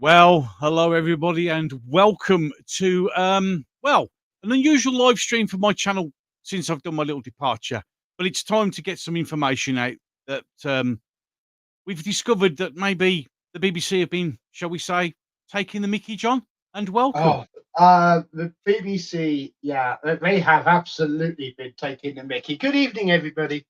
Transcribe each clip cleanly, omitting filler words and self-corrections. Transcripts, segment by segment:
Well, hello everybody, and welcome to an unusual live stream for my channel since I've done my little departure. But it's time to get some information out that we've discovered that maybe the BBC have been, shall we say, taking the mickey, John. And welcome. The BBC, yeah, they have absolutely been taking the mickey. Good evening, everybody.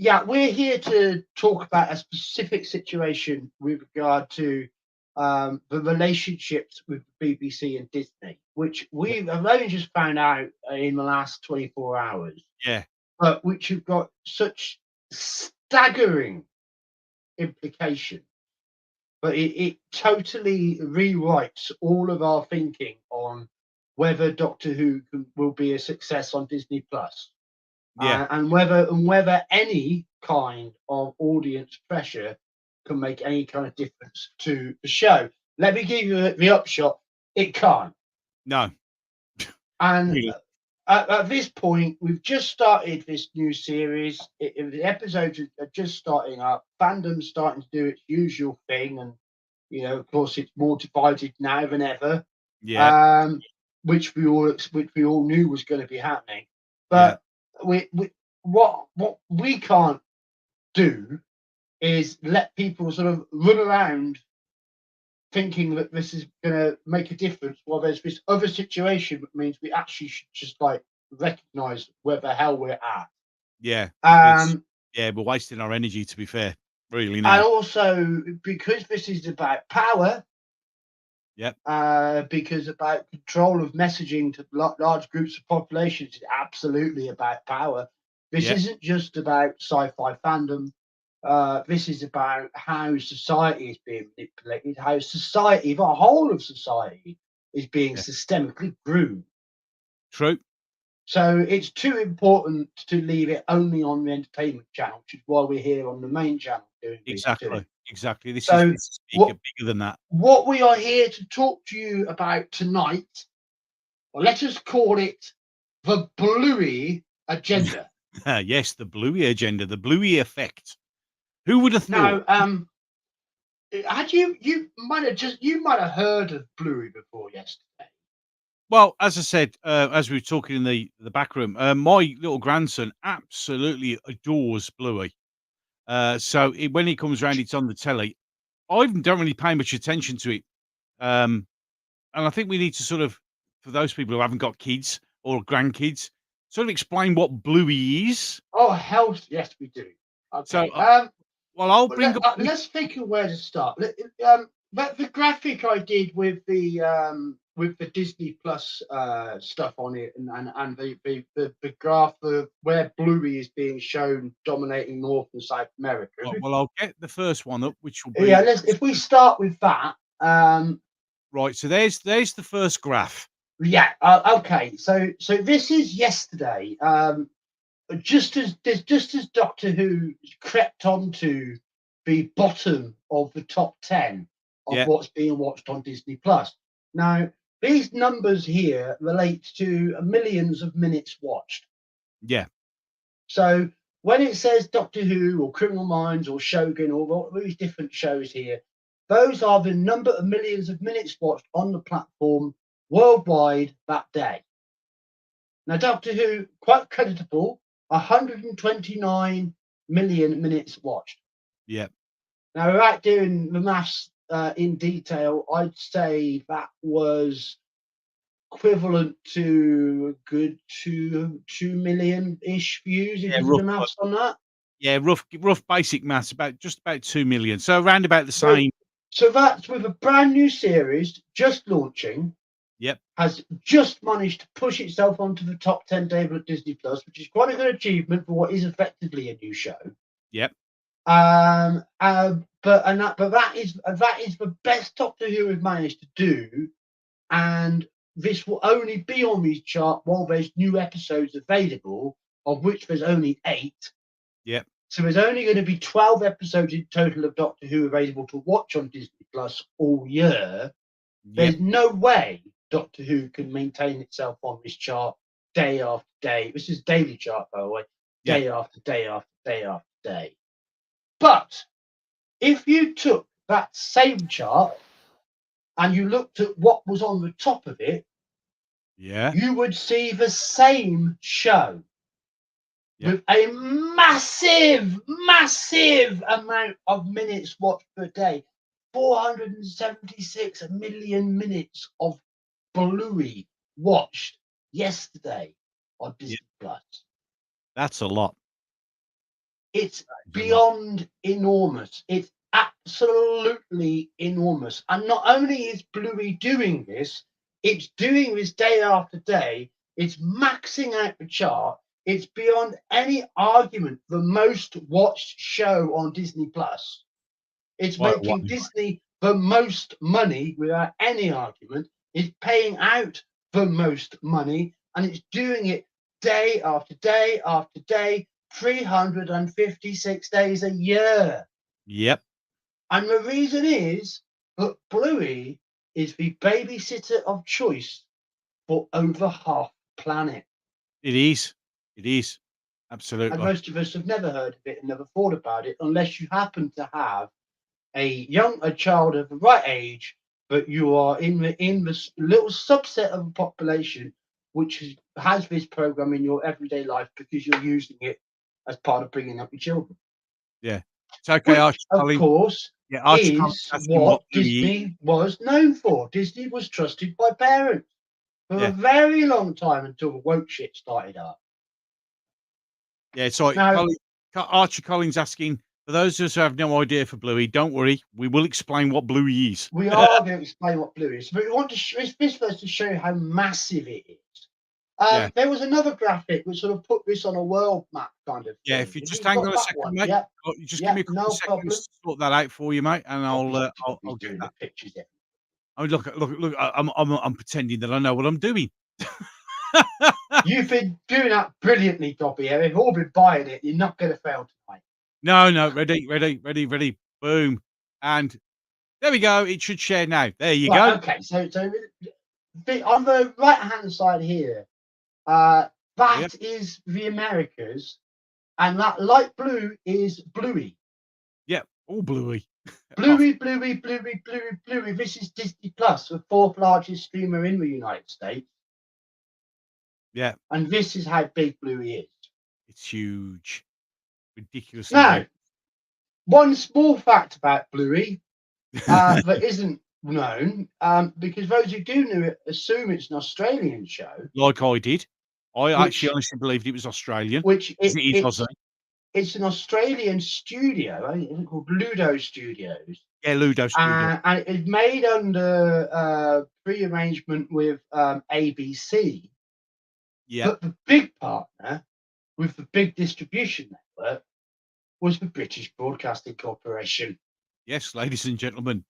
Yeah, we're here to talk about a specific situation with regard to the relationships with the BBC and Disney, which we've only just found out in the last 24 hours, Yeah, but which have got such staggering implications. But it totally rewrites all of our thinking on whether Doctor Who will be a success on Disney Plus, yeah, and whether any kind of audience pressure can make any kind of difference to the show. Let me give you the upshot: it can't. no, And really, at this point, we've just started this new series. The episodes are just starting up. Fandom's starting to do its usual thing, and of course, it's more divided now than ever, yeah, um, which we all knew was going to be happening. yeah, But what we can't do is let people sort of run around thinking that this is going to make a difference, while there's this other situation that means we actually should just like recognize where the hell we're at. yeah, because Um, we're wasting our energy, to be fair, really and now. also because this is about power, Yep, because about control of messaging to large groups of populations is absolutely about power. This yep, isn't just about sci-fi fandom. This is about how society is being manipulated, how society, the whole of society, is being yeah, systemically groomed. true. So it's too important to leave it only on the entertainment channel, which is why we're here on the main channel doing this too. Exactly, exactly. This is So this is bigger what bigger than that. what we are here to talk to you about tonight, or let us call it the Bluey agenda. Yes, the Bluey agenda, the Bluey effect. Who would have thought? Now, had you might have heard of Bluey before yesterday? Well, as I said, as we were talking in the back room, my little grandson absolutely adores Bluey. When he comes round, it's on the telly. I don't really pay much attention to it, and I think we need to sort of, for those people who haven't got kids or grandkids, sort of explain what Bluey is. Oh, hell yes, we do. So, Okay. well, I'll Well, bring up. let's think of where to start. The graphic I did with the Disney Plus stuff on it, and the graph of where Bluey is being shown dominating North and South America. Well, I'll get the first one up, which will Yeah, be if we start with that. right. So there's the first graph. Yeah. Okay. So this is yesterday. Just as Doctor Who crept onto the bottom of the top 10 of Yeah, what's being watched on Disney Plus. Now, these numbers here relate to millions of minutes watched. yeah, So when it says Doctor Who or Criminal Minds or Shogun or all these different shows here, those are the number of millions of minutes watched on the platform worldwide that day. Now, Doctor Who, quite creditable, 129 million minutes watched. yeah. Now, without doing the maths in detail, I'd say that was equivalent to a good 2 million-ish views if Yeah, you do the maths on that. yeah, rough basic maths, about just about 2 million. So around about the So, same. so that's with a brand new series just launching, Yep, has just managed to push itself onto the top 10 table at Disney Plus, which is quite a good achievement for what is effectively a new show. yep, But that is the best Doctor Who has managed to do, and this will only be on this chart while there's new episodes available, of which there's only 8. yep, So there's only going to be 12 episodes in total of Doctor Who available to watch on Disney Plus all year. yep, There's no way Doctor Who can maintain itself on this chart day after day. This is daily chart, by the way, yep, day after day after day after day. But if you took that same chart and you looked at what was on the top of it, Yeah. you would see the same show Yeah. with a massive, massive amount of minutes watched per day. 476 million minutes of Bluey watched yesterday on Yeah. Disney Plus. That's a lot. It's That is a lot. beyond enormous. It's absolutely enormous. And not only is Bluey doing this, it's doing this day after day. It's maxing out the chart. It's beyond any argument the most watched show on Disney Plus. It's Quite a while. making Disney the most money without any argument. It's paying out the most money, and it's doing it day after day after day, 356 days a year. Yep. And the reason is that Bluey is the babysitter of choice for over half the planet. It is. It is. And Absolutely. most of us have never heard of it and never thought about it unless you happen to have a child of the right age, but you are in the little subset of the population which has this program in your everyday life because you're using it as part of bringing up your children. Yeah. It's okay, Which, Archie of Collins. course, Yeah, Archie Collins is asking what what Bluey is. Disney was known for. Disney was trusted by parents for Yeah. a very long time until the woke shit started up. Yeah, so Now, Archie Collins asking, for those of us who have no idea for Bluey, don't worry, we will explain what Bluey is. we are going to explain what Blue is, but we want to this first to show you how massive it is. Yeah. There was another graphic which sort of put this on a world map kind of Yeah, thing. if you Have just you hang got on a that second, one? mate. Yep. You just give Yep. me a couple of No problem. seconds to sort that out for you, mate, and I'll He's get doing that. the pictures there. Oh, look, I'm pretending that I know what I'm doing. You've been doing that brilliantly, Dobby. We've all been buying it. You're not going to fail tonight. No, ready. Boom. And there we go. It should share now. There you Right, go. okay. So on the right hand side here, Yeah. that is the Americas, and that light blue is Bluey. Yeah. All Bluey. Bluey. This is Disney Plus, the fourth largest streamer in the United States. Yeah. And this is how big Bluey is. It's huge. Ridiculously Now, big. one small fact about Bluey that isn't known, because those who do know it assume it's an Australian show. Like I did. I actually Which, honestly believed it was Australian. which It is Aussie. it's an Australian studio, I think it's called Ludo Studios. Yeah, Ludo Studio. And it's made under pre-arrangement with ABC. Yeah. But the big partner with the big distribution network was the British Broadcasting Corporation. Yes, ladies and gentlemen.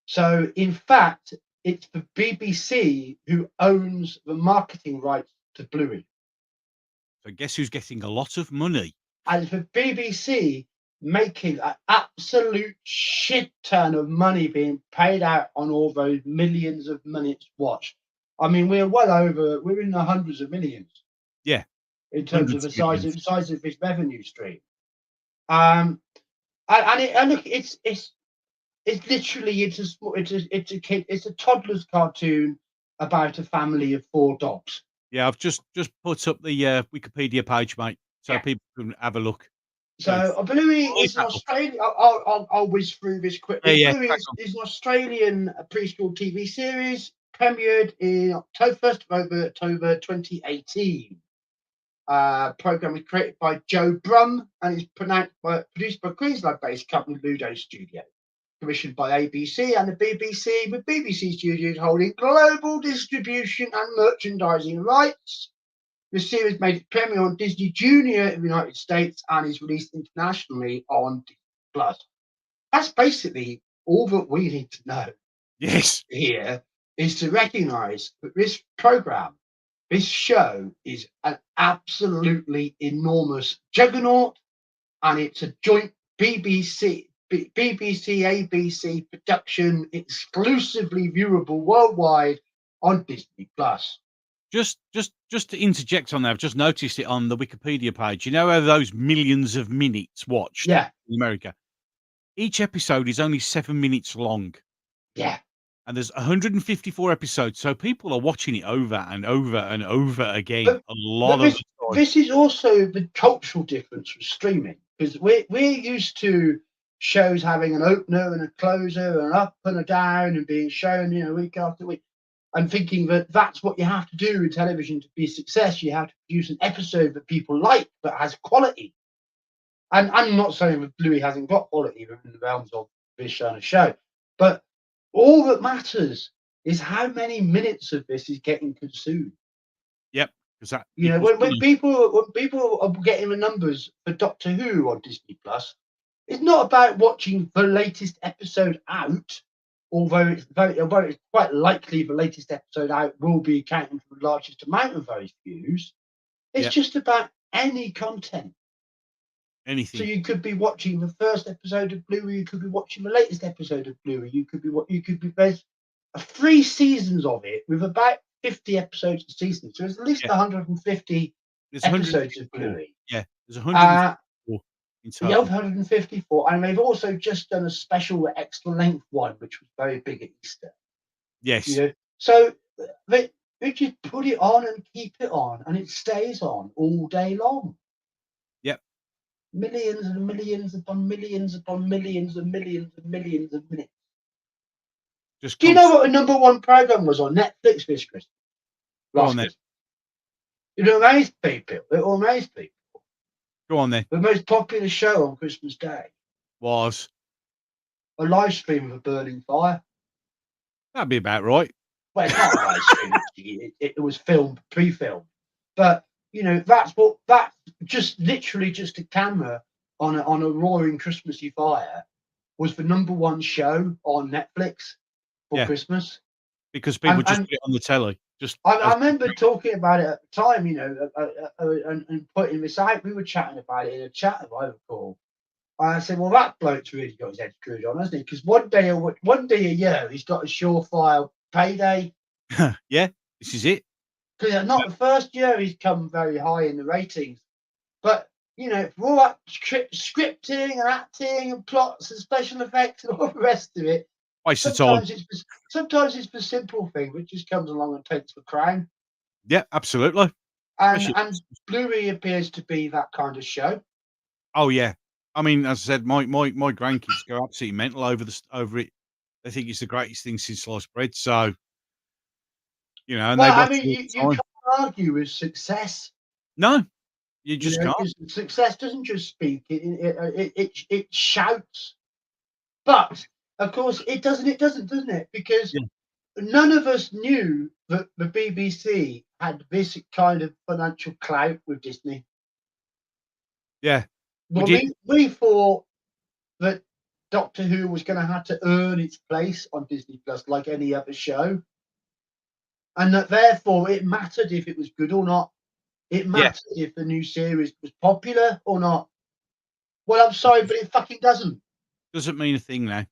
So, in fact, it's the BBC who owns the marketing rights to Bluey. So guess who's getting a lot of money? And the BBC making an absolute shit ton of money being paid out on all those millions of minutes watched. I mean, we're in the hundreds of millions. Yeah. In terms of the Millions. size of this revenue stream. And look, it's literally it's a toddler's cartoon about a family of 4 dogs. Yeah, I've just put up the Wikipedia page, mate, so people can have a look. So Bluey is an Australian. I'll whiz through this quickly. Yeah, Bluey is an Australian preschool TV series premiered in October 2018. Program is created by Joe Brum and is produced by Queensland-based company Ludo Studio, commissioned by ABC and the BBC, with BBC Studios holding global distribution and merchandising rights. The series made its premiere on Disney Junior in the United States and is released internationally on Disney Plus. That's basically all that we need to know. Yes. Here is to recognise that this program, this show, is an absolutely enormous juggernaut, and it's a joint BBC ABC production, exclusively viewable worldwide on Disney Plus. Just to interject on that, I've just noticed it on the Wikipedia page. You know how those millions of minutes watched in America? each episode is only 7 minutes long, Yeah. and there's 154 episodes, so people are watching it over and over and over again But a lot but of this the time. this is also the cultural difference with streaming, because we're used to shows having an opener and a closer, and up and a down, and being shown, week after week, and thinking that that's what you have to do in television to be a success. You have to produce an episode that people like, that has quality. And I'm not saying that Bluey hasn't got quality within the realms of this kind of show, but all that matters is how many minutes of this is getting consumed. Yep, 'cause that You know, equals when money. people are getting the numbers for Doctor Who on Disney Plus, it's not about watching the latest episode out, although it's quite likely the latest episode out will be accounting for the largest amount of those views. It's Yep, just about any content. So anything. you could be watching the first episode of Bluey, you could be watching the latest episode of Bluey, there's 3 seasons of it with about 50 episodes a season. So there's at least Yeah, 150 there's episodes of 154. Bluey. Yeah, there's Uh 154 in yeah, total. 154, and they've also just done a special extra length one, which was very big at Easter. You Yes. know, so they just put it on and keep it on, and it stays on all day long. Yep, Millions and millions upon millions upon millions and millions and millions of minutes. just Do you know constant. what the number one program was on Netflix this Christmas? Go Last on then. Christmas. It'll amaze people. It'll amaze people. Go on then. The most popular show on Christmas Day, Was. a live stream of a burning fire. That'd be about right. Well, it's not a live stream. It was filmed, pre-filmed, but that's just literally just a camera on a roaring Christmassy fire was the number one show on Netflix for Yeah, Christmas. because people And just put it on the telly, just I as remember talking about it at the time, and putting this out. We were chatting about it in a chat, if I recall. And I said, "Well, that bloke's really got his head screwed on, hasn't he? Because one day a year, he's got a surefire payday. yeah, this is it. Because not the first year he's come very high in the ratings, but for all that scripting and acting and plots and special effects and all the rest of it, Waste of time. sometimes it's the simple thing which just comes along and takes the crown. Yeah, absolutely. And Especially and Bluey appears to be that kind of show. oh, yeah. I mean, as I said, my grandkids go absolutely mental over it. They think it's the greatest thing since sliced bread, so, and they Well, I watch mean, it all you the time. can't argue with success, No, you just can't. because success doesn't just speak; it shouts. But of course, it doesn't, doesn't it? Because Yeah, none of us knew that the BBC had this kind of financial clout with Disney. yeah. We Well, did. we thought that Doctor Who was going to have to earn its place on Disney Plus like any other show, and that therefore it mattered if it was good or not. It Yeah, mattered if the new series was popular or not. Well, I'm sorry, but it fucking doesn't. doesn't mean a thing now.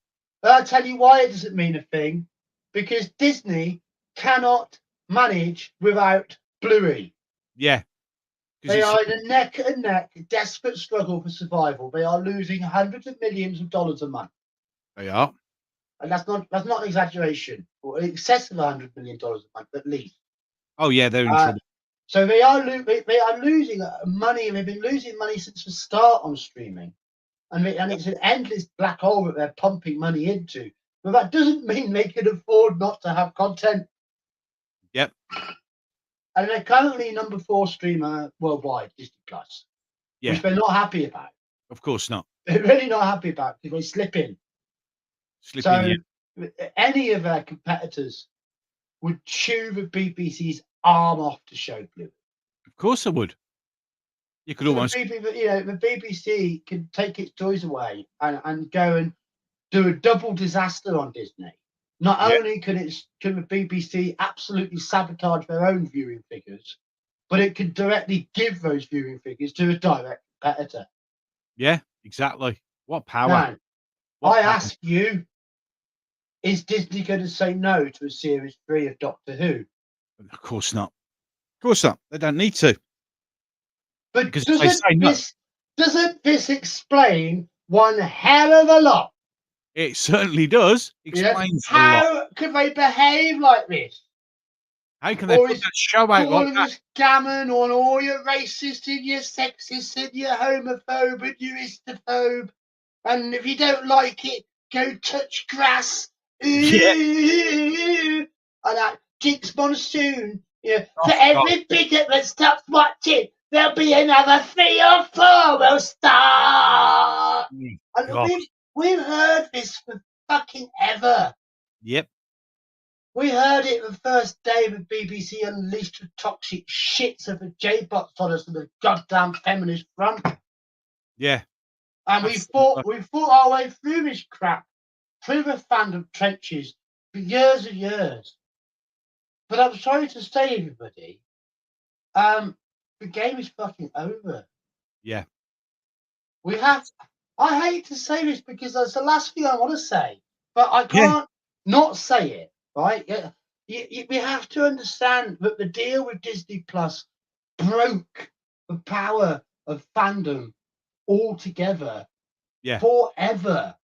I'll tell you why it doesn't mean a thing. Because Disney cannot manage without Bluey. Yeah, because They it's are in a neck and neck, desperate struggle for survival. They are losing hundreds of millions of dollars a month, they are. and that's not an exaggeration. Or in excess of $100 million a month at least. Oh, yeah, they're in Uh, trouble. so they are losing money, and they've been losing money since the start on streaming, and it's an endless black hole that they're pumping money into. But that doesn't mean they can afford not to have content. Yep. And they're currently number 4 streamer worldwide, Disney Plus, which Yeah, they're not happy about. of course not. They're really not happy about because they slip in. Slip in, So yeah. any of their competitors would chew the BBC's arm off to show Blue. Of course I would. You could So almost the BBC can take its toys away and go and do a double disaster on Disney. Not yeah, only can the BBC absolutely sabotage their own viewing figures, but it can directly give those viewing figures to a direct competitor. yeah, exactly. What power. Now, What I power. ask you, is Disney going to say no to a series 3 of Doctor Who? Of course not. Of course not. They don't need to. But Because if they say no, doesn't this explain one hell of a lot. It certainly does. Yeah. Explains a lot. How could they behave like this? How can they All put this, that show out like all of that? this gammon on all your racist and your sexist and your homophobe and your istophobe. And if you don't like it, go touch grass. Yeah. Ooh, and that Jinx Monsoon. Yeah. Oh, For God. every bigot that stops watching, there'll be another 3 or 4 will start. And God. we've heard this for fucking ever. Yep. We heard it the first day the BBC unleashed the toxic shits of the J-bots on us and the goddamn feminist front. Yeah. And Absolutely. we fought our way through this crap, through the fandom trenches for years and years. But I'm sorry to say, everybody, the game is fucking over. Yeah. We have. I hate to say this because that's the last thing I want to say, but I Yeah. can't not say it. Right? Yeah. We have to understand that the deal with Disney Plus broke the power of fandom altogether, Yeah. forever.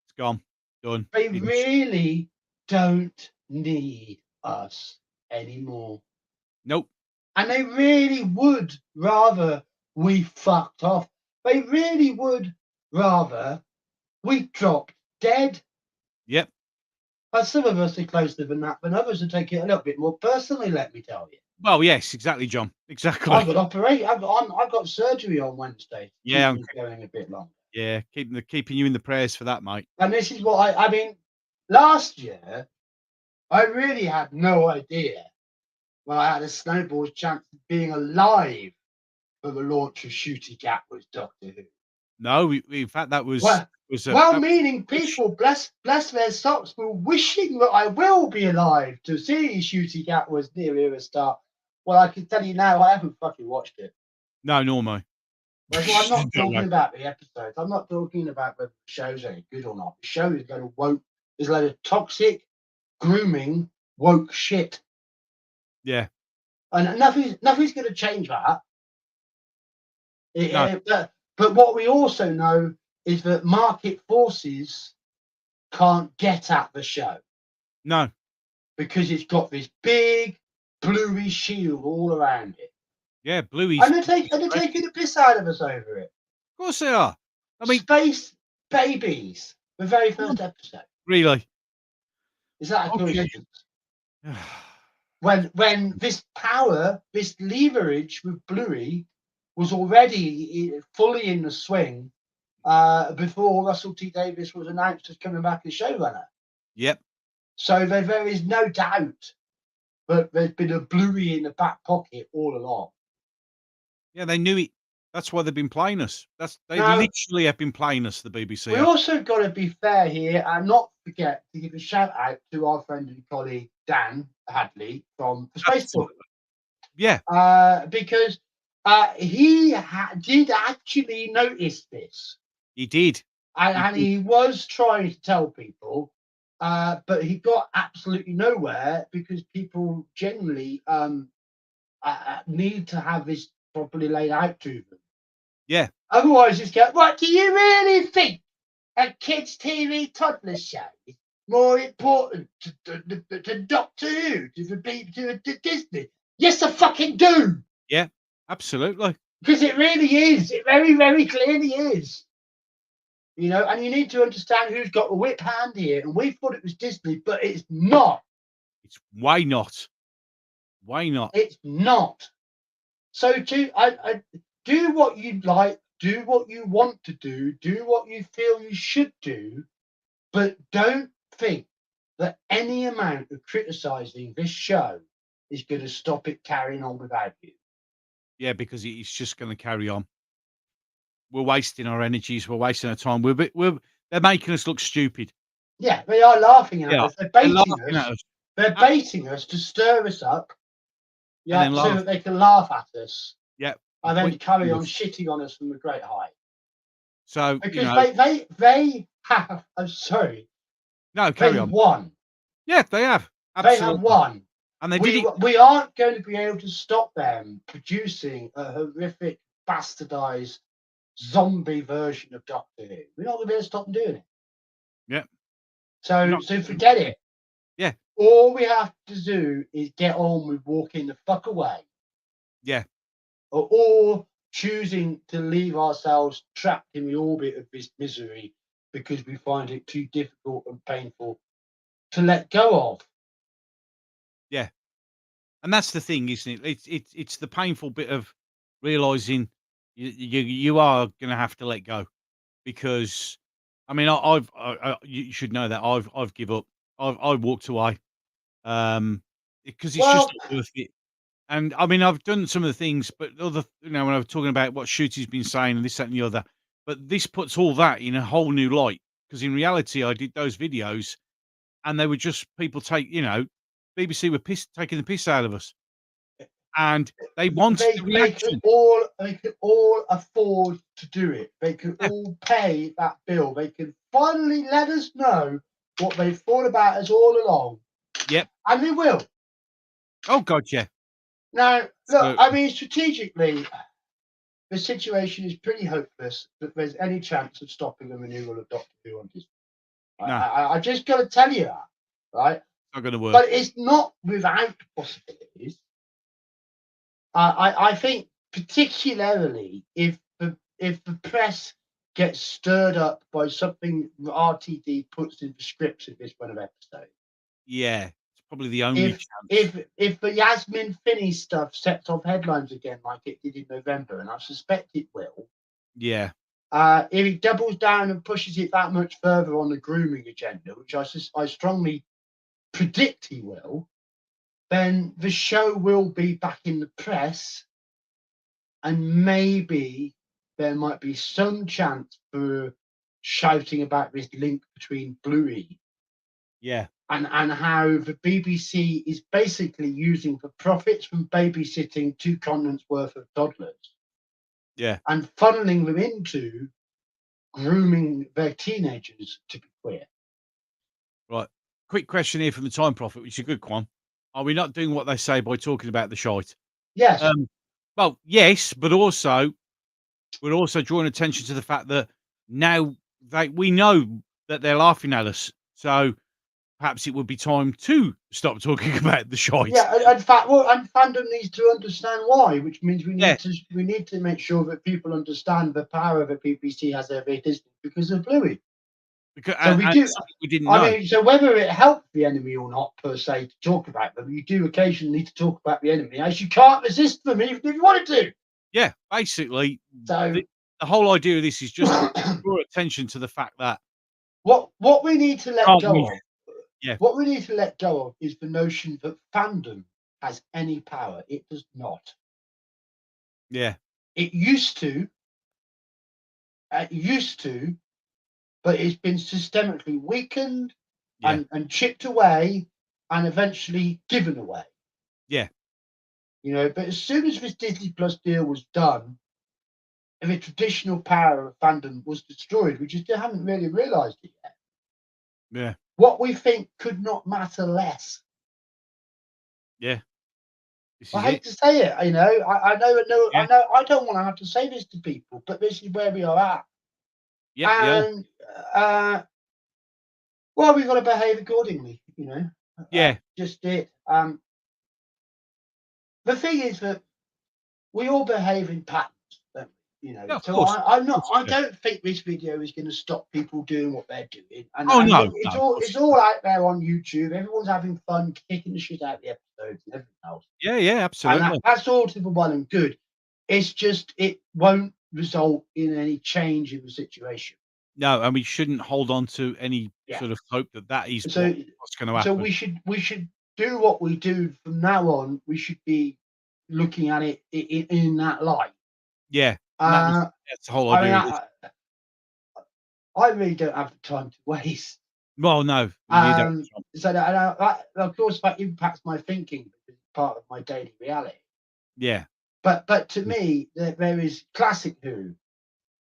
It's gone. Done. They Finished. really don't need us anymore. Nope. And they really would rather we fucked off. They really would rather we dropped dead. Yep. But some of us are closer than that, but others will take it a little bit more personally, let me tell you. Well, yes, exactly, John. I've Exactly. got surgery on Wednesday. Yeah. Keep me going a bit longer. Yeah. Keeping you in the prayers for that, mate. And this is what I mean, last year, I really had no idea when I had a snowball's chance of being alive for the launch of Shooty Gap was Doctor Who. No, in fact, that was Well, a well-meaning push. people, bless their socks, were wishing that I will be alive to see Shooty Gap was near a start. Well, I can tell you now, I haven't fucking watched it. No, nor me. Well, I'm not Don't know. talking about the episodes. I'm not talking about whether the show's any good or not. The show is going to woke. There's a load of toxic, grooming, woke shit, Yeah. and nothing's going to change that. No. But what we also know is that market forces can't get at the show No. because it's got this big bluey shield all around it. Yeah. Bluey's. And they're taking the piss out of us over it. Of course they are. I mean, Space Babies, the very first episode. really. Is that a Okay. coincidence? When this power, this leverage with Bluey was already fully in the swing before Russell T Davies was announced as coming back as showrunner. Yep. So there is no doubt that there's been a Bluey in the back pocket all along. Yeah, they knew it. That's why they've been playing us. They Now, literally have been playing us, the BBC. we have. also got to be fair here and not forget to give a shout out to our friend and colleague Dan Hadley from the Spaceport. Yeah. Because he did actually notice this. He did. And he was trying to tell people, but he got absolutely nowhere because people generally need to have this properly laid out to them. Yeah. Otherwise, it's going, what do you really think? A kids' TV toddler show is more important to Doctor Who, to Disney? Yes, I fucking do. Yeah. Absolutely. Because it really is. It very, very clearly is. You know, and you need to understand who's got the whip hand here. And we thought it was Disney, but it's not. It's why not? Why not? It's not. So I do what you like, do what you want to do what you feel you should do, but don't think that any amount of criticizing this show is going to stop it carrying on without you. Yeah, because it's just going to carry on. We're wasting our energies. We're wasting our time. They're making us look stupid. Yeah, they are laughing at Yeah, us. They're baiting laughing us. at us. They're baiting us to stir us up. Yeah, then so laugh. that they can laugh at us. Yeah. And then Point carry on fingers. shitting on us from the great height. So, Because they have, I'm sorry, no, carry they on. won. Yeah, they have. They Absolutely. have won. And they did it. We aren't going to be able to stop them producing a horrific, bastardized zombie version of Doctor Who. We're not going to be able to stop them doing it. Yeah. You're So, not so forget it. Yeah. All we have to do is get on with walking the fuck away, Yeah. or choosing to leave ourselves trapped in the orbit of this misery because we find it too difficult and painful to let go of. Yeah. And that's the thing, isn't it? It's the painful bit of realizing you are gonna have to let go because, I mean, you should know that I've give up. I've walked away, because it's just Well, not worth it. And, I mean, I've done some of the things, but when I was talking about what Shooty's been saying and this, that, and the other, but this puts all that in a whole new light. Because in reality, I did those videos, and they were just people BBC were taking the piss out of us, and they wanted the reaction. they could all afford to do it. They could Yeah, all pay that bill. They could finally let us know what they thought about us all along, yep. and they will. Oh god, yeah. Now, look, So I mean, strategically, the situation is pretty hopeless that there's any chance of stopping the renewal of Doctor Who on Disney. no, it's I just got to tell you that, right? not gonna work. But it's not without possibilities. I think particularly if the press gets stirred up by something RTD puts in the scripts of this one of episode. Yeah, it's probably the only If chance. if the Yasmin Finney stuff sets off headlines again like it did in November, and I suspect it will, Yeah, if he doubles down and pushes it that much further on the grooming agenda, which I strongly predict he will, then the show will be back in the press, and maybe there might be some chance for shouting about this link between Bluey yeah, and how the BBC is basically using the profits from babysitting 2 continents worth of toddlers yeah. and funneling them into grooming their teenagers to be queer. Right. Quick question here from the Time Prophet, which is a good one. Are we not doing what they say by talking about the shite? Yes. Um, well, yes, but also we're also drawing attention to the fact that now we know that they're laughing at us, so perhaps it would be time to stop talking about the shite. Yeah, and fandom needs to understand why, which means Yeah, we need to make sure that people understand the power that BBC has over Disney because of Bluey. because So we and do. something we didn't I know. mean, so whether it helped the enemy or not per se to talk about them, you do occasionally need to talk about the enemy, as you can't resist them even if you wanted to. Yeah, basically, So the whole idea of this is just to draw attention to the fact that what we need to let can't go we? of, Yeah, what we need to let go of, is the notion that fandom has any power. It does not. yeah, It used to, but it's been systemically weakened yeah, and chipped away and eventually given away. yeah, But as soon as this Disney Plus deal was done, and the traditional power of fandom was destroyed, we just haven't really realised it yet. yeah, What we think could not matter less. yeah. This I is it. hate to say it, I Yeah, know, I don't want to have to say this to people, but this is where we are at, yep, yeah, and uh, well, we've got to behave accordingly. yeah. Just it. The thing is that we all behave in patterns, don't we? Yeah, of So course, I'm of not. course I we do. don't think this video is going to stop people doing what they're doing. And Oh, and no, look, no, it's of all course it's not. all out there on YouTube. Everyone's having fun, kicking the shit out of the episodes and everything else. Yeah, yeah, And absolutely. that's all to the well and good. It's just it won't result in any change in the situation. No, and we shouldn't hold on to any Yeah. sort of hope that that is So what's gonna so happen. we should do what we do from now on. We should be looking at it in that light. Yeah, and Uh, that's the whole I mean, idea of this. I really don't have the time to waste. Well, no, you don't, Tom. So of course, that impacts my thinking because it's part of my daily reality. Yeah. But to Mm. me, there is classic Who,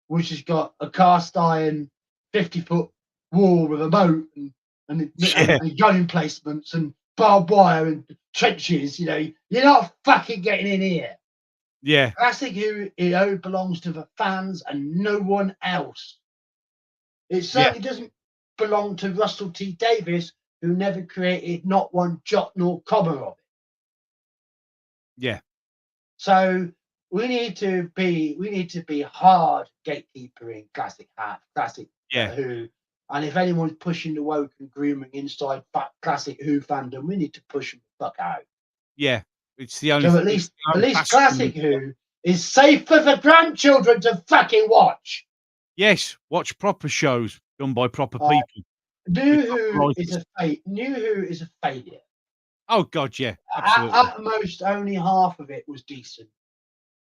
which has got a cast iron 50-foot wall with a moat Yeah, and gun emplacements and barbed wire and trenches. You're not fucking getting in here. Yeah. Classic Who, belongs to the fans and no one else. It Yeah. certainly doesn't belong to Russell T Davies, who never created not one jot nor comma of it. Yeah. So we need to be hard gatekeepering classic Yeah. Who. And if anyone's pushing the woke and grooming inside classic Who fandom, we need to push them the fuck out. Yeah. It's the only So it's the at only least bastion classic we've got. Who is safe for the grandchildren to fucking watch. Yes, watch proper shows done by proper Uh, people with New proper Who is writers. New Who is a failure. Oh god, yeah, absolutely. At most, only half of it was decent,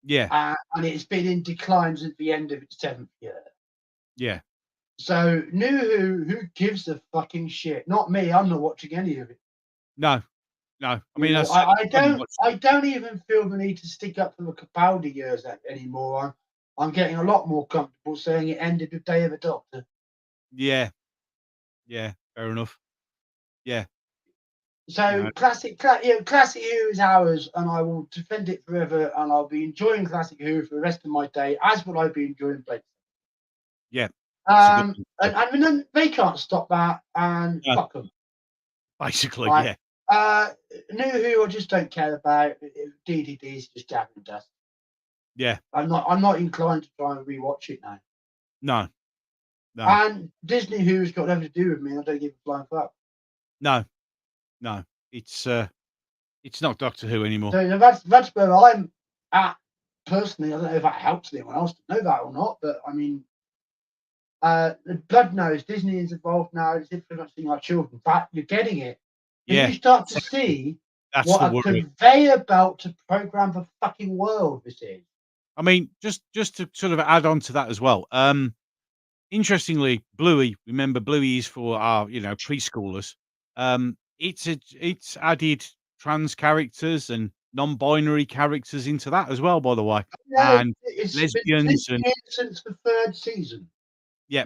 Yeah. and it's been in declines at the end of its 7th year. Yeah. So New Who gives a fucking shit? Not me. I'm not watching any of it. No. No. I You mean, know, as I said, I haven't watched it. I don't even feel the need to stick up for the Capaldi years anymore. I'm getting a lot more comfortable saying it ended with Day of the Doctor. Yeah. Yeah. Fair enough. Yeah. You So know. classic Who is ours, and I will defend it forever. And I'll be enjoying classic Who for the rest of my day, as will I be enjoying Blake. Yeah. That's a good thing to do. And then they can't stop that, and No, fuck them. basically, Right. yeah. New Who I just don't care about. DDD's just jabbing dust. Yeah. I'm not inclined to try and rewatch it now. No. No. And Disney Who's got nothing to do with me. I don't give a flying fuck. No. No. It's not Doctor Who anymore. So that's where I'm at personally. I don't know if that helps anyone else to know that or not, but I mean, the blood knows Disney is involved now. It's influencing our children. But you're getting it, and Yeah. you start to see That's what the a worry. conveyor belt to program the fucking world this is. I mean, just to sort of add on to that as well. Interestingly, Bluey, remember Bluey is for our, preschoolers. It's added trans characters and non-binary characters into that as well, by the way, Yeah, and it's been lesbians and since the 3rd season. yeah.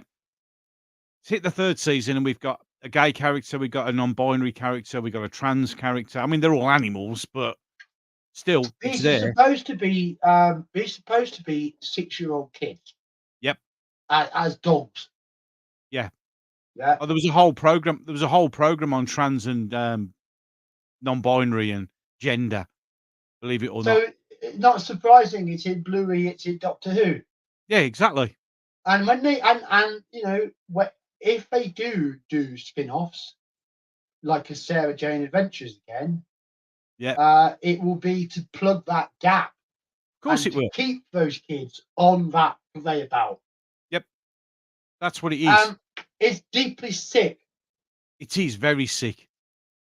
It's hit the 3rd season and we've got a gay character, we've got a non-binary character, we've got a trans character. I mean, they're all animals, but still, it's These are there. supposed to be 6-year-old kids Yep. as dogs. Yeah. Yeah. Oh, there was a whole program on trans and non-binary and gender, believe it or not. So not surprising, it's in Bluey, it's in Doctor Who. Yeah, exactly. And when they and if they do spin-offs like a Sarah Jane Adventures again, Yeah, it will be to plug that gap of course and it to will. keep those kids on that conveyor belt. Yep, that's what it is. It's deeply sick. It is very sick.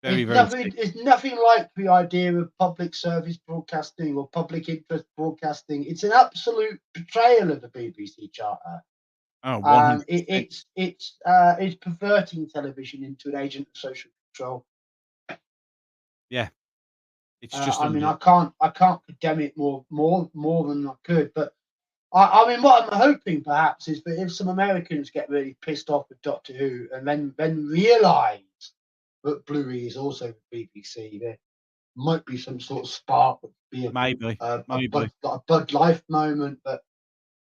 Very, It's very nothing. sick. It's nothing like the idea of public service broadcasting or public interest broadcasting. It's an absolute betrayal of the BBC Charter. Oh, 100%. It's perverting television into an agent of social control. Yeah, it's just I mean, unreal. I can't condemn it more than I could. But I mean, what I'm hoping perhaps is that if some Americans get really pissed off with Doctor Who and then realise that Bluey is also the BBC, there might be some sort of spark, would be Maybe, maybe. a Bud Life moment. But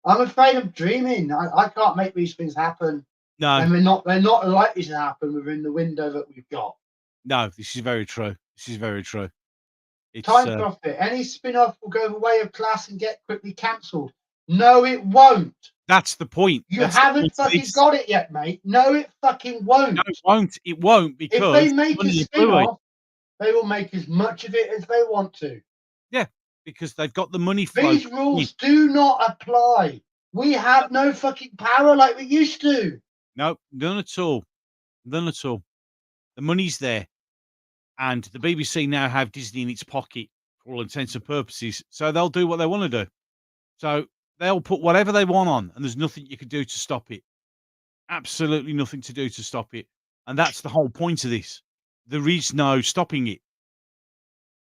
I'm afraid I'm dreaming. I can't make these things happen, No, and they're not likely to happen within the window that we've got. no, this is very true. This is very true. It's, Time profit. Any spin-off will go the way of class and get quickly cancelled. No, it won't. that's the point. You That's the haven't point of fucking this. got it yet, mate. No, it fucking won't. No, it won't. It won't If they because make a money of Bluey. spin-off, they will make as much of it as they want to. Yeah, because they've got the money flow. These rules do not apply. We have no fucking power like we used to. No, none at all. None at all. The money's there. And the BBC now have Disney in its pocket for all intents and purposes, so they'll do what they wanna do. So, they'll put whatever they want on, and there's nothing you can do to stop it. Absolutely nothing to do to stop it, and that's the whole point of this. There is no stopping it.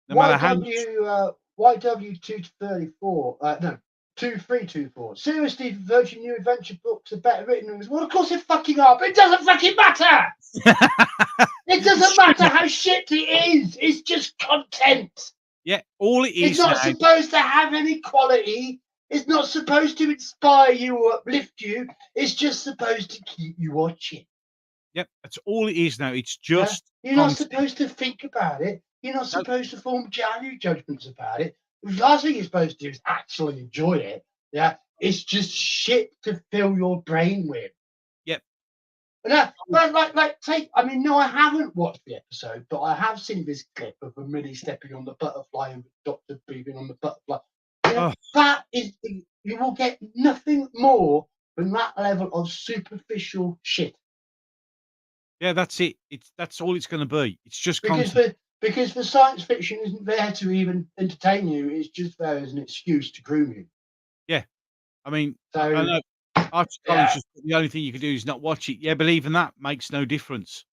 No matter how much YW 234, no, 2324. Seriously, Virgin New Adventure books are better written. Well, of course they fucking are, but it doesn't fucking matter. It doesn't matter how shit it is. It's just content. Yeah, All it It's is not now. supposed to have any quality. It's not supposed to inspire you or uplift you. It's just supposed to keep you watching. Yep, that's all it is now. It's Yeah, just you're not content. supposed to think about it. You're not No, supposed to form value judgments about it. The last thing you're supposed to do is actually enjoy it. Yeah, it's just shit to fill your brain with. yep. Like, take. I mean, no, I haven't watched the episode, but I have seen this clip of a Millie stepping on the butterfly and the doctor breathing on the butterfly. Oh, That is, you will get nothing more than that level of superficial shit. yeah, that's it. That's all it's going to be. It's just Because content. the science fiction isn't there to even entertain you. It's just there as an excuse to groom you. Yeah, I mean, I So know Archie Collins yeah. just the only thing you can do is not watch it. Yeah, but even that makes no difference,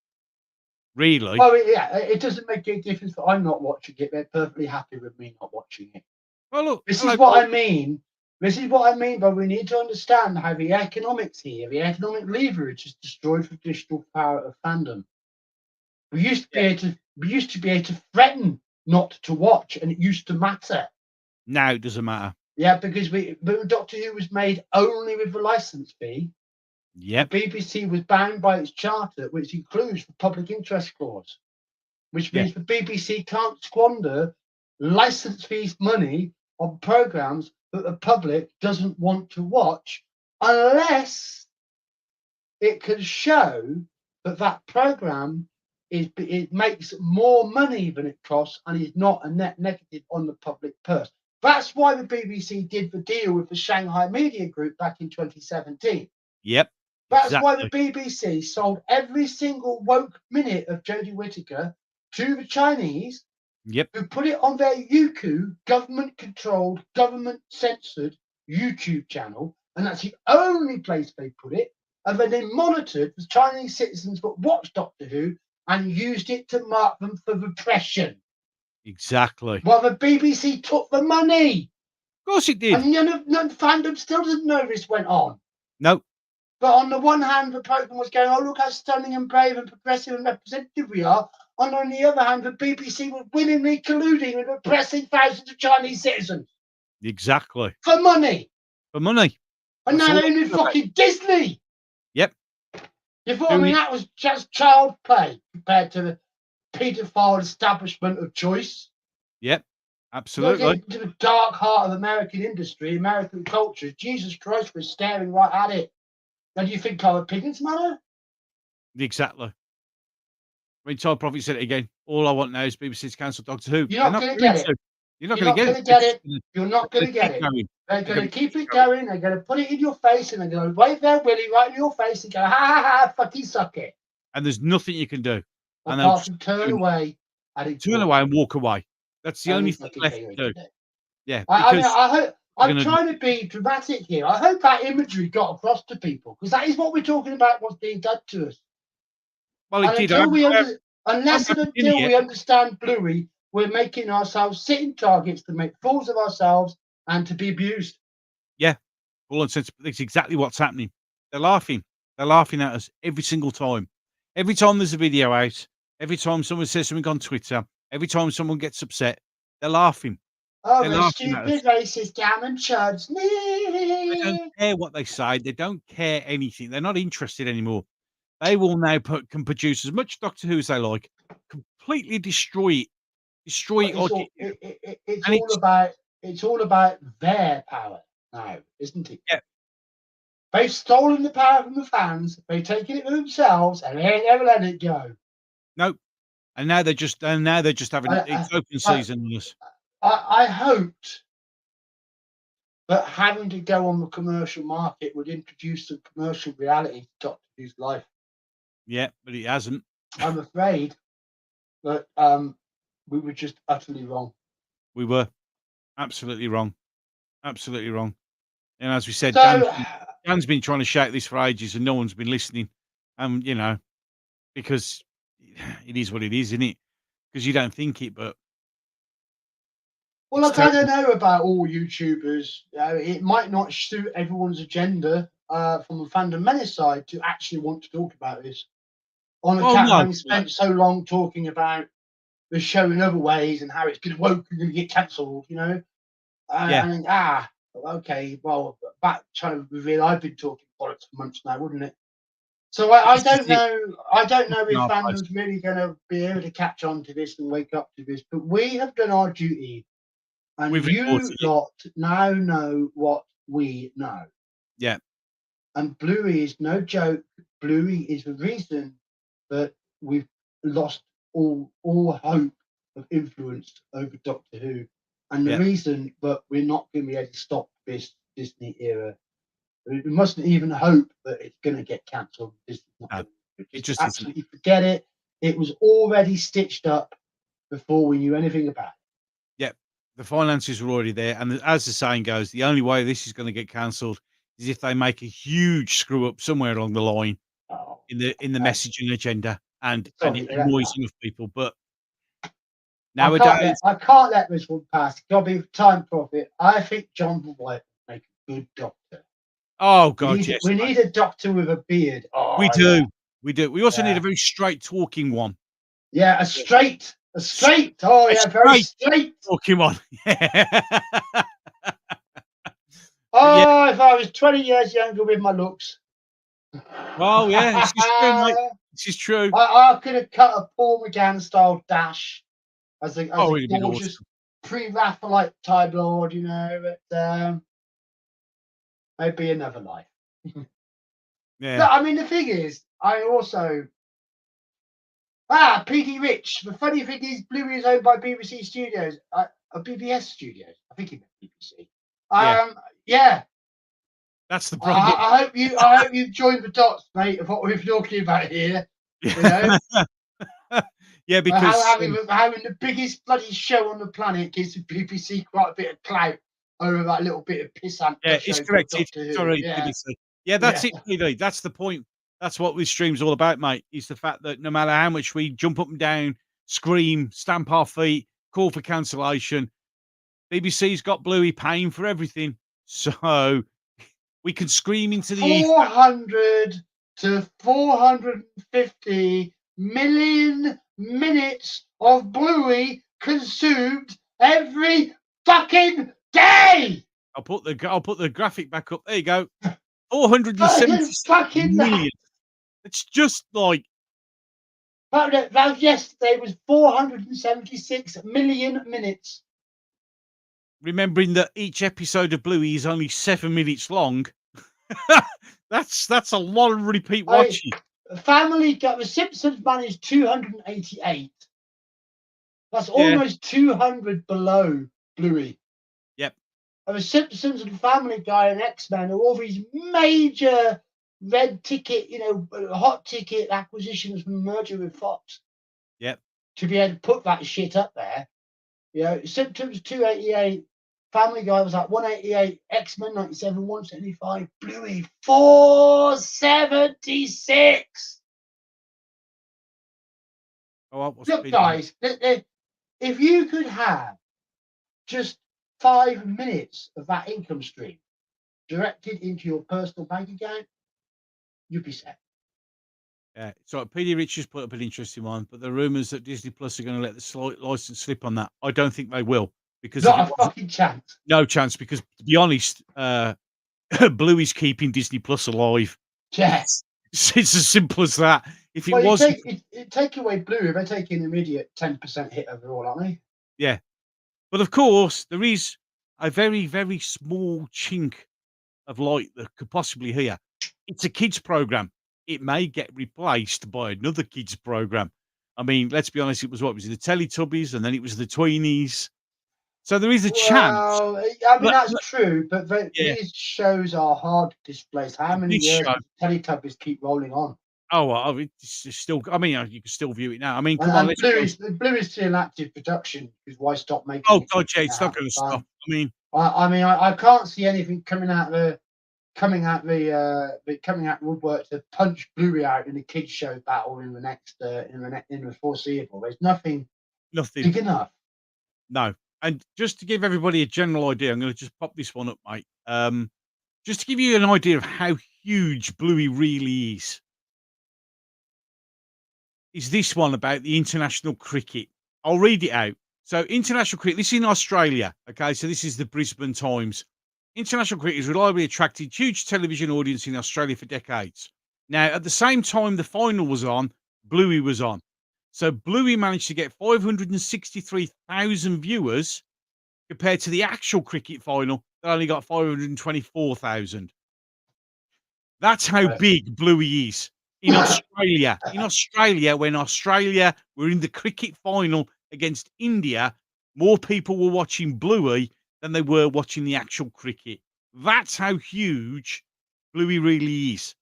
really. Well, yeah, it doesn't make any difference that I'm not watching it. They're perfectly happy with me not watching it. Well, look, This hello, is what Paul. I mean. This is what I mean, but we need to understand how the economics here, the economic leverage, has destroyed traditional power of fandom. We used to be Yeah, able to threaten not to watch, and it used to matter. now it doesn't matter. Yeah, because Doctor Who was made only with the license fee. The Yep, BBC was bound by its charter, which includes the public interest clause, which yeah, means the BBC can't squander license fees money on programs that the public doesn't want to watch unless it can show that that program it makes more money than it costs and is not a net negative on the public purse. That's why the BBC did the deal with the Shanghai Media Group back in 2017. yep, That's why the exactly. BBC sold every single woke minute of Jodie Whittaker to the Chinese, Yep, who put it on their Youku government-controlled, government-censored YouTube channel, and that's the only place they put it. And then they monitored the Chinese citizens that watched Doctor Who and used it to mark them for repression. exactly. While the BBC took the money, Of course it did. and none fandom still doesn't know this went on. No, But on the one hand, the program was going, oh, look how stunning and brave and progressive and representative we are. And on the other hand, the BBC was willingly colluding and repressing thousands of Chinese citizens exactly. for money. For money. And That's now all they're in I'm about. fucking Disney. Yep, You thought, I doing mean, it. that was just child play compared to the paedophile establishment of choice. Yep, You got to get absolutely. into the dark heart of American industry, American culture. Jesus Christ, we're staring right at it. Now, do you think our opinions matter? Exactly. I mean, Todd Prophet said it again. All I want now is BBC to cancel Doctor Who. You're They're not not going to going get it. to. You're not You're going to not get going it. to They're get just it. gonna You're not going to get keep it. going. They're They're going to gonna keep keep it going. going. They're going to put it in your face and they're going to wave their willy right in your face and go, ha ha ha, fucking suck it. And there's nothing you can do. And they'll Apart just from keep turn doing away and it. Turn ignore. away and walk away. That's the only Only thing fucking left thing we to can do. do. Yeah, I mean, because I hope they're I'm gonna trying to be dramatic here. I hope that imagery got across to people because that is what we're talking about. What's being done to us, well, it and did. I unless and haven't been until here. we understand Bluey, we're making ourselves sitting targets to make fools of ourselves and to be abused. Yeah, full on sense. That's exactly what's happening. They're laughing. They're laughing at us every single time. Every time there's a video out, every time someone says something on Twitter, every time someone gets upset, they're laughing. Oh, They're the laughing at stupid us. racist gammon chuds. They don't care what they say. They don't care anything. They're not interested anymore. They will now can produce as much Doctor Who as they like, completely destroy But it or it's and all about their power now, isn't it? yeah, They've stolen the power from the fans. They've taken it for themselves, and they ain't ever let it go. no. And now they're just having I it's open I season on us. I hoped that having to go on the commercial market would introduce some commercial reality to Doctor Who's life. Yeah, but it hasn't. I'm afraid that we were just utterly wrong. We were absolutely wrong. Absolutely wrong. And as we said, So, Dan's been trying to shout this for ages and no one's been listening. Because it is what it is, isn't it? Because you don't think it, but well, it's look, I don't terrible. know about all YouTubers. It might not suit everyone's agenda from the fandom menace side to actually want to talk about this on Oh account of no, having spent so long talking about the show in other ways and how it's been woke and going to get cancelled, you know. Yeah. And okay, well, back trying to reveal I've been talking bollocks for months now, wouldn't it? So I This is don't it. know. I don't know Stuck in if our face. fandom's really going to be able to catch on to this and wake up to this. But we have done our duty, and We've you reported it. lot now know what we know. Yeah. And Bluey is no joke. Bluey is the reason that we've lost all hope of influence over Doctor Who, and the Yeah. reason that we're not going to be able to stop this Disney era. We mustn't even hope that it's going to get cancelled. No, it Just just isn't. absolutely forget it. It was already stitched up before we knew anything about it. Yeah. The finances were already there, and as the saying goes, the only way this is gonna get cancelled is if they make a huge screw up somewhere along the line Oh, in the messaging agenda, and it sorry, annoys enough people. But nowadays, I can't let this one pass. Got to be time profit. I think John White would make a good doctor. oh god, We yes, mate. need a doctor with a beard. We Oh yeah, do. We do. We also need a yeah, very straight talking one. yeah. Yes. A straight. Oh A yeah, very straight straight. talking one. Yeah. But yeah, Oh, if I was 20 years younger with my looks, oh yeah, this is true, mate. I, This is true. I could have cut a Paul McGann style dash as Oh, a it'd have been gorgeous awesome. pre-Raphaelite Time Lord, you know. But maybe another life. No, Yeah. I mean the thing is, I also PD Rich. The funny thing is, Bluey is owned by BBC Studios, BBS Studios. I think he meant BBC. Yeah. Yeah. That's the problem. I hope you joined the dots, mate, of what we're talking about here. You know, Yeah, because, having the biggest bloody show on the planet gives the BBC quite a bit of clout over that little bit of pissant yeah, it's show called corrected. Doctor Who. Sorry, Yeah, BBC. Yeah, that's yeah. it, really. That's the point. That's what this stream's all about, mate, is the fact that no matter how much we jump up and down, scream, stamp our feet, call for cancellation, BBC's got Bluey paying for everything. So we can scream into the ether. 400 to 450 million minutes of Bluey consumed every fucking day. I'll put the graphic back up. There you go. 476 Fucking million. It's just like that yesterday was 476 million minutes. remembering that each episode of Bluey is only 7 minutes long. That's a lot of repeat I watching. Family got the Simpsons managed 288. That's Yeah. almost 200 below Bluey. Yep. And the Simpsons and Family Guy and X-Men are all these major red ticket, hot ticket acquisitions from the merger with Fox Yep. to be able to put that shit up there. Simpsons 288, Family Guy was like 188, X-Men 97, 175, Bluey 476. Oh, what's Look, guys, if you could have just 5 minutes of that income stream directed into your personal bank account, you'd be set. Yeah. So PD Richards put up an interesting one, but the rumours that Disney Plus are going to let the license slip on that, I don't think they will, because if Not it a wasn't, fucking chance. no chance. Because to be honest, Bluey's keeping Disney Plus alive. Yeah. It's as simple as that. If it Well, wasn't, you take away Bluey, they're taking an immediate 10% hit overall, aren't they? yeah. But of course, there is a very, very small chink of light that could possibly hear. It's a kids program. It may get replaced by another kids program. I mean, let's be honest. It was the Teletubbies, and then it was the Tweenies. So there is a chance. Well, I mean, But, that's true, but yeah, these shows are hard to displace. How many this years show. does Teletubbies keep rolling on? Oh, well, it's still. I mean, you can still view it now. I mean, come on, And let's be honest. Bluey's still in active production, because why stop making Oh it? God, yeah, Keeping it it's not out of going to fun? stop. I mean, I can't see anything coming out the woodwork to punch Bluey out in a kids show battle in the next in the foreseeable. There's nothing nothing. big enough. No. And just to give everybody a general idea, I'm going to just pop this one up, mate. Just to give you an idea of how huge Bluey really is this one about the international cricket. I'll read it out. So international cricket, this is in Australia. Okay, so this is the Brisbane Times. International cricket has reliably attracted huge television audience in Australia for decades. Now, at the same time the final was on, Bluey was on. So Bluey managed to get 563,000 viewers compared to the actual cricket final that only got 524,000. That's how Right. big Bluey is in Australia. In Australia, when Australia were in the cricket final against India, more people were watching Bluey than they were watching the actual cricket. That's how huge Bluey really is.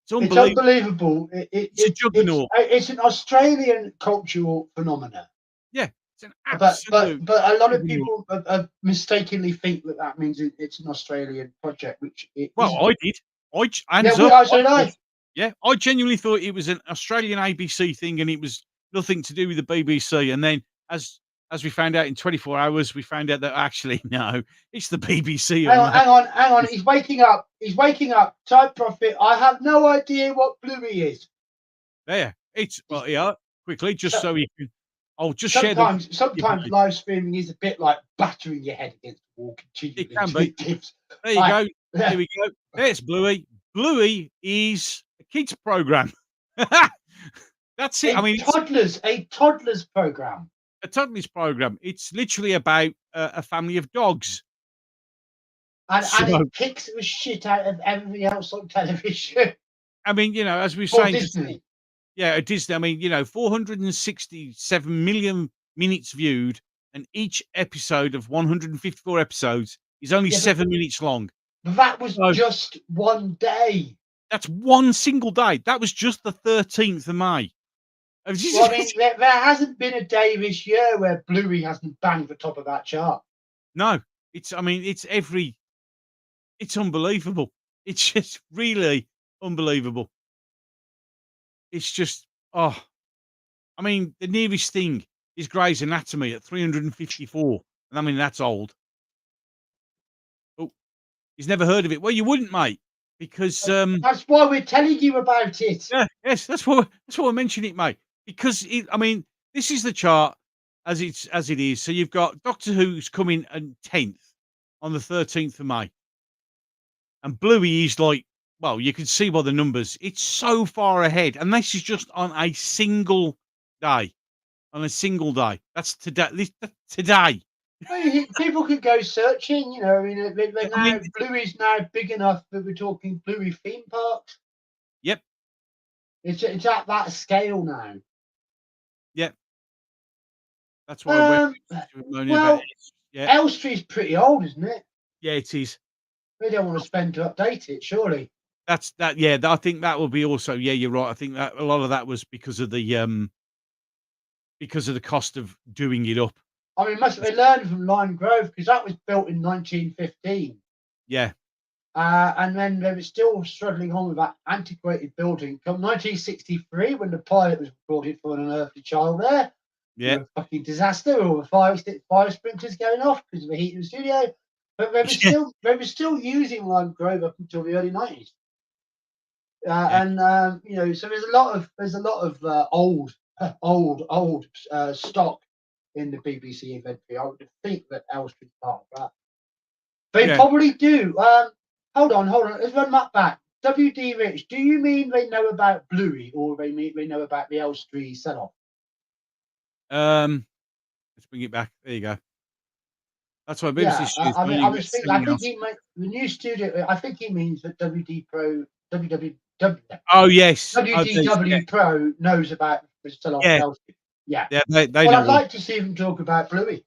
It's It's unbelievable. unbelievable. It's a juggernaut. It's an Australian cultural phenomenon. Yeah, it's an But absolute a lot of juggernaut. people mistakenly think that that means it's an Australian project, which it Well, isn't. I did. Yeah, Hands up, so I did did. I. Yeah, I genuinely thought it was an Australian ABC thing, and it was nothing to do with the BBC. And then, as we found out in 24 hours, we found out that actually no, it's the BBC Hang on on, that. hang on, hang on. He's waking up. He's waking up. Type Prophet. I have no idea what Bluey is. There, it's He's, well, yeah. Quickly, just so, so you can. I'll just share the sometimes live streaming is a bit like battering your head against the wall It continually can to be. tips. There you Right. go. Here we go. There's Bluey. Bluey is a kids program. That's it. I mean, it's A toddler's program. a toddler's program. It's literally about a family of dogs. And So, it kicks the shit out of everything else on television. I mean, as we were For saying just Disney. yeah, at Disney, I mean, 467 million minutes viewed, and each episode of 154 episodes is only Yeah, but 7 minutes long. that was So, just one day. that's one single day. That was just the 13th of May. Well, I mean, there hasn't been a day this year where Bluey hasn't banged the top of that chart. No, I mean, it's unbelievable. It's just really unbelievable. It's just, oh, I mean, the nearest thing is Grey's Anatomy at 354. And I mean, that's old. Oh, he's never heard of it. Well, you wouldn't, mate, because That's why we're telling you about it. yeah, yes, that's why I mentioned it, mate. Because I mean, this is the chart as it is. So you've got Doctor Who's coming in 10th on the 13th of May, and Bluey is like, well, you can see by the numbers, it's so far ahead, and this is just on a single day. On a single day, that's today. Today, Well, people could go searching, I mean, yeah, they're I mean, now Bluey's now big enough that we're talking Bluey theme parks. yep, It's at that scale now. yep. That's why we're Um, moaning about it. well, Yeah, Elstree's pretty old, isn't it? yeah, it is. They don't want to spend to update it, surely. That's that. Yeah, I think that will be also. Yeah, you're right. I think that a lot of that was because of the cost of doing it up. I mean, must they learned from Lime Grove because that was built in 1915. Yeah, And then they were still struggling on with that antiquated building. Come 1963, when the pilot was recorded for An Unearthly Child there, yeah, a fucking disaster, all the fire sprinklers going off because of the heat in the studio. But yeah, they were still using Lime Grove up until the early 90s. yeah, So there's a lot of old stock in the BBC inventory. I would think that Elstree's part of that. They yeah. probably do. Hold on. Let's run that back. WD Rich, do you mean they know about Bluey or they mean they know about the Elstree sell-off? Let's bring it back. There you go. That's why BBC Yeah, Studios I mean, believe it's I selling think else. he meant the new studio. I think he means that Oh yes. Oh, there's yeah, WDW Pro knows about the sell-off yeah, Elstree. Yeah. yeah. They Well, know I'd all. like to see them talk about Bluey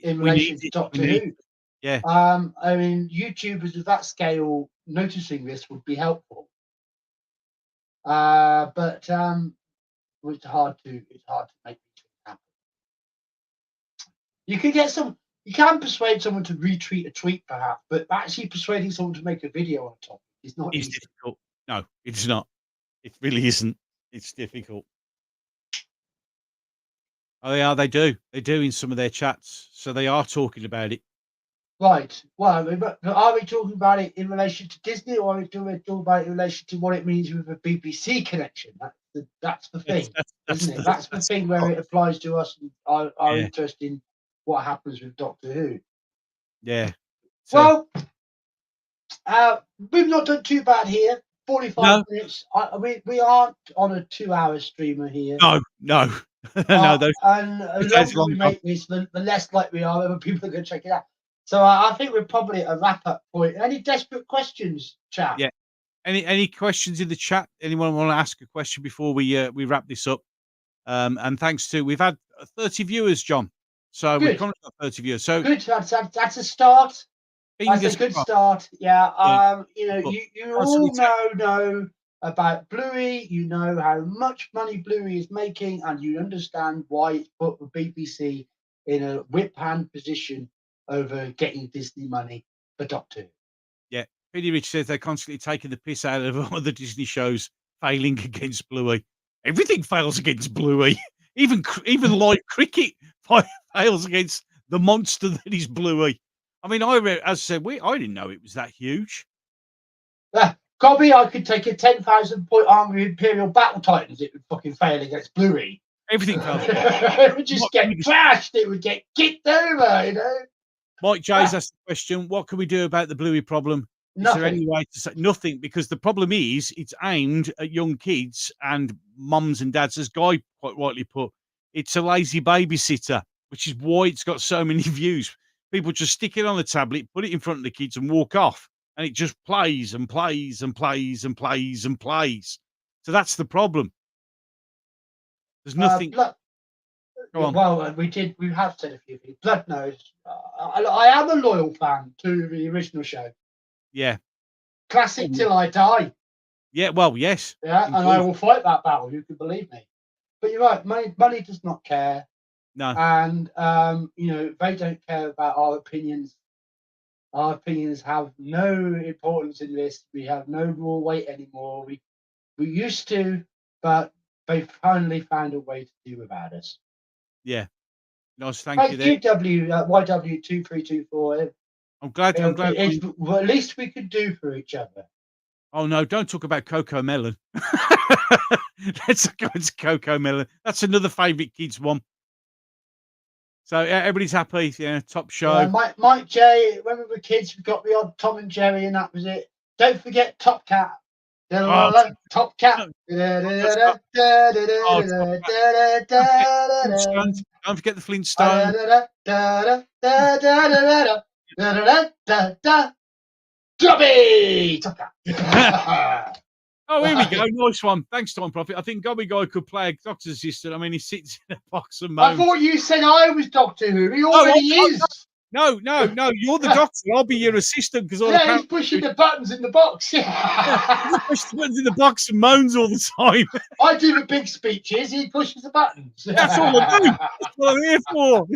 in We need relation to it. We Doctor need Who. it. Yeah, I mean, YouTubers of that scale noticing this would be helpful. But it's hard to make these things happen. You can persuade someone to retweet a tweet perhaps, but actually persuading someone to make a video on a topic is not it's easy. difficult. No, it's not. It really isn't. It's difficult. Oh, yeah, they do. They do in some of their chats. So they are talking about it. Right. Well, but are we talking about it in relation to Disney, or are we talking about it in relation to what it means with a BBC connection? That's the It's thing, that's isn't it? That's the thing where it applies to us and our yeah, interest in what happens with Doctor Who. yeah. So Well, we've not done too bad here. 45 no, minutes. We aren't on a 2-hour streamer here. no, no, no. Those And the days are longer long we gone. make this, the less likely we are that people are going to check it out. So I think we're probably at a wrap up point. Any desperate questions, chap? Yeah. Any questions in the chat? Anyone want to ask a question before we wrap this up? And thanks to we've had 30 viewers, John. So we've Good, currently got 30 viewers. So good. That's a start. That's a fingers good crossed. start. Yeah. Yeah. But You constantly all know about Bluey. You know how much money Bluey is making, and you understand why it's put the BBC in a whip hand position over getting Disney money for Doctor Who. yeah. Petey Rich says they're constantly taking the piss out of other Disney shows failing against Bluey. Everything fails against Bluey. Even live cricket fails against the monster that is Bluey. I mean, as I said, I didn't know it was that huge. Gobby, I could take a 10,000 point army Imperial Battle Titans. It would fucking fail against Bluey. Everything fails. It would just get trashed. It would get kicked over, you know. Mike J's asked the question, what can we do about the Bluey problem? Is there any Nothing. way to say nothing? Because the problem is it's aimed at young kids and mums and dads, as Guy quite rightly put. It's a lazy babysitter, which is why it's got so many views. People just stick it on the tablet, put it in front of the kids and walk off. And it just plays and plays and plays and plays and plays. So that's the problem. There's nothing. Blood, Go on. well, we have said a few things. Blood knows. I am a loyal fan to the original show. Yeah. Classic till I die. Yeah, well, yes. Yeah, Indeed. and I will fight that battle. You can believe me. But you're right. Money does not care. No. And they don't care about our opinions. Our opinions have no importance in this. We have no more weight anymore. We used to, but they finally found a way to do without us. Yeah. Nice, thank you there. YW2324. I'm glad. It's what at least we could do for each other. Oh no! Don't talk about Coco Melon. Let's go into Coco Melon. That's another favourite kids one. So everybody's happy. Yeah, top show. Yeah, Mike J. When we were kids, we got the odd Tom and Jerry, and that was it. Don't forget Top Cat. Top Cat. Don't forget the Flintstones. Gobby! Top Cat. Oh, here we go. Nice one. Thanks, Time Prophet. I think Gobby Guy could play a doctor's assistant. I mean, he sits in a box and I moans. thought you said I was Doctor Who. He already is. No. You're the doctor. I'll be your assistant because he's pushing the buttons in the box. he pushes the buttons in the box and moans all the time. I do the big speeches. He pushes the buttons. That's all I do. That's what I'm here for.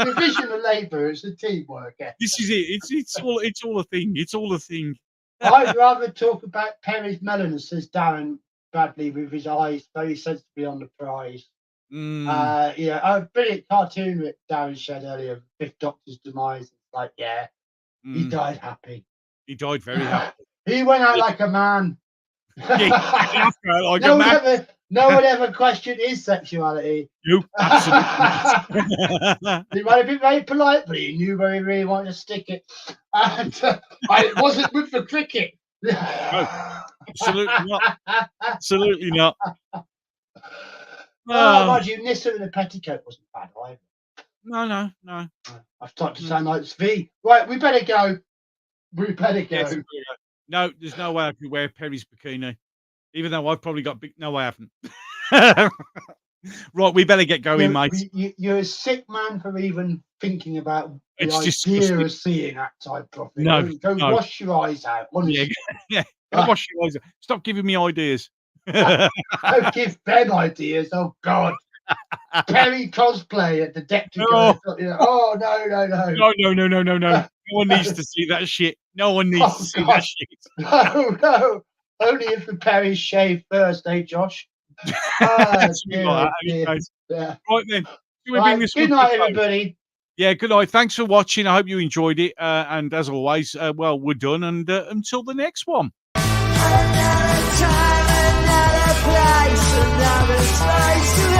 Division of labour. It's a teamwork. This is it. It's all a thing. It's all a thing. I'd rather talk about Perry's melon, says Darren Bradley, with his eyes very sensibly on the prize. A brilliant cartoon that Darren shared earlier, Fifth Doctor's demise. It's like, he died happy. He died very happy. He went out like a man. No one ever questioned his sexuality. You absolutely. He might have been very polite, but he knew where he really wanted to stick it. And it wasn't good for cricket. No, absolutely not. Absolutely not. Mind you, Nissa in a petticoat wasn't bad either. No. I've started to sound like Svi. Right, we better go. Yes, no, there's no way I could wear Perry's bikini. Even though I've probably got big. No, I haven't. Right, we better get going, mate. You're a sick man for even thinking about the idea disgusting. of seeing that type of thing. No, Go wash your eyes out. Honestly. Yeah. Go wash your eyes out. Stop giving me ideas. Don't give them ideas. Oh God. Perry cosplay at the Decepticon. Oh no. No. No one needs to see that shit. No one needs to see that shit. No. Only if the Perry's shaved first, Josh? Yeah. Right then. Good night, everybody. Yeah, good night. Thanks for watching. I hope you enjoyed it. And as always, we're done. And until the next one. Another time, another place. another slice of